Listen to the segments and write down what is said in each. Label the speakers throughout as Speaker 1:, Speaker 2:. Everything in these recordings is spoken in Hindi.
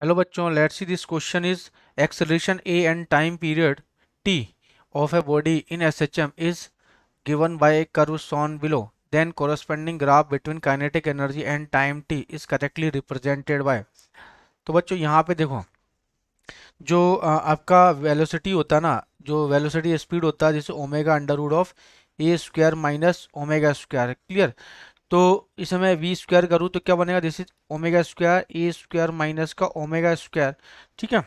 Speaker 1: हेलो बच्चों, let's see this question is acceleration A and time period T of a body in SHM is given by a curve shown below. Then corresponding graph between kinetic energy and time t is correctly represented by. तो बच्चों यहाँ पे देखो, जो आपका वेलोसिटी होता है ना, जो वेलोसिटी स्पीड होता है जैसे omega under root of A square minus omega square, clear. तो इसे मैं वी स्क्वायर करूँ तो क्या बनेगा, this is omega square A square minus का ओमेगा स्क्वायर, ठीक है।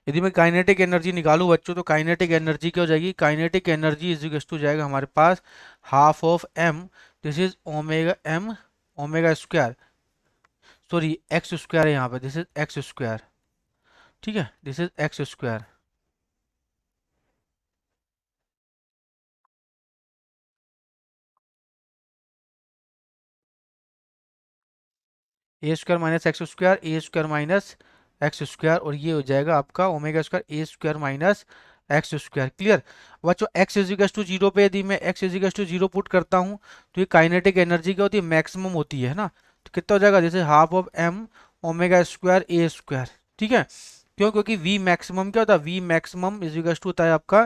Speaker 1: यदि मैं काइनेटिक एनर्जी निकालूं बच्चों तो काइनेटिक एनर्जी क्या हो जाएगी, kinetic energy is equal to जाएगा हमारे पास half of M, this is omega M omega square, sorry X square है यहाँ पे, दिस इज एक्स स्क्वायर, ठीक है, this is X square. A square minus X square, A square minus X square, और ये हो जाएगा आपका omega square A square minus X square, clear. बच्चों एक्स इजिकल्स टू जीरो पे यदि मैं X is equals to zero put करता हूँ तो ये काइनेटिक एनर्जी क्या होती है, मैक्सिमम होती है ना। तो कितना हो जाएगा, जैसे half of M omega square A square, ठीक है। क्यों, क्योंकि वी मैक्सिमम क्या होता है, वी मैक्सिमम इजिकल्स टू होता है आपका,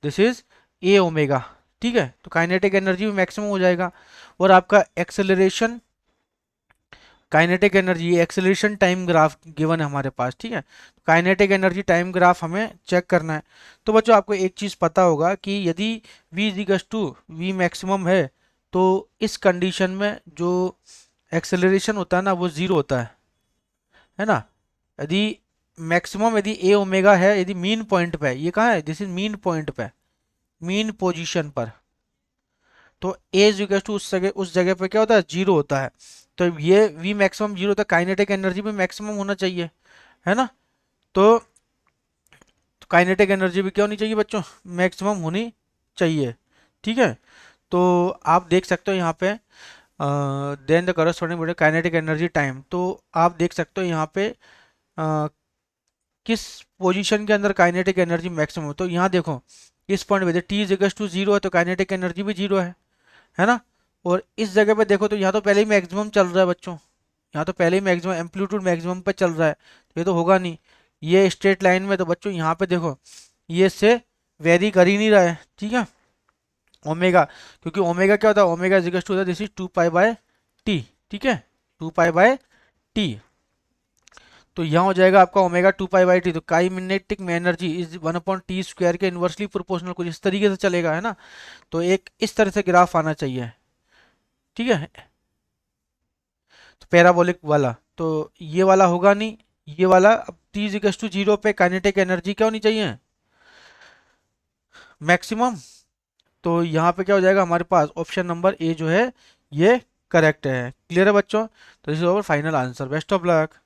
Speaker 1: दिस इज ए ओमेगा, ठीक है। तो काइनेटिक एनर्जी भी मैक्सिमम हो जाएगा। और आपका acceleration, kinetic energy, acceleration time graph given है हमारे पास, ठीक है। काइनेटिक एनर्जी टाइम ग्राफ हमें चेक करना है। तो बच्चों आपको एक चीज़ पता होगा कि यदि v equals to V maximum है तो इस कंडीशन में जो एक्सेलरेशन होता है ना वो ज़ीरो होता है ना। यदि मैक्सिमम, यदि ए ओमेगा है, यदि मीन पॉइंट पे है, ये कहाँ है, दिस इज मीन पॉइंट पे, मीन पोजीशन पर, तो ए इक्वल टू उस जगह पे क्या होता है, जीरो होता है। तो ये वी मैक्सिमम जीरो होता है, काइनेटिक एनर्जी भी मैक्सिमम होना चाहिए, है ना। तो, काइनेटिक एनर्जी भी क्या होनी चाहिए बच्चों, मैक्सिमम होनी चाहिए, ठीक है। तो आप देख सकते हो यहाँ पे then the corresponding kinetic energy time, तो आप देख सकते हो यहाँ पे अ, किस पोजीशन के अंदर काइनेटिक एनर्जी मैक्सिमम हो। तो यहाँ देखो इस पॉइंट पे T is equal to zero है तो काइनेटिक एनर्जी भी जीरो है ना। और इस जगह पे देखो तो यहाँ तो पहले ही मैक्सिमम चल रहा है बच्चों, यहाँ तो पहले ही मैक्सिमम एम्पलीट्यूड मैक्सिमम पे चल रहा है, तो ये तो होगा नहीं। ये स्ट्रेट लाइन में तो बच्चों यहाँ पे देखो ये इससे वेरी कर ही नहीं रहा है, ठीक है। ओमेगा, क्योंकि ओमेगा क्या होता है, omega is equal to this is two pi by T, ठीक है, टू पाई बाय टी। तो यहाँ हो जाएगा आपका omega two pi by T, तो काइनेटिक में energy is one upon T square के इनवर्सली प्रोपोर्शनल, कुछ इस तरीके से चलेगा, है ना। तो एक इस तरह से ग्राफ आना चाहिए, ठीक है, तो पैराबोलिक वाला। तो ये वाला होगा नहीं, ये वाला। अब T is equal to zero पे काइनेटिक एनर्जी क्या होनी चाहिए, मैक्सिमम। तो यहाँ पे क्या हो जाएगा हमारे पास, ऑप्शन नंबर ए जो है ये करेक्ट है, क्लियर है बच्चों। तो this is our final answer, best of luck.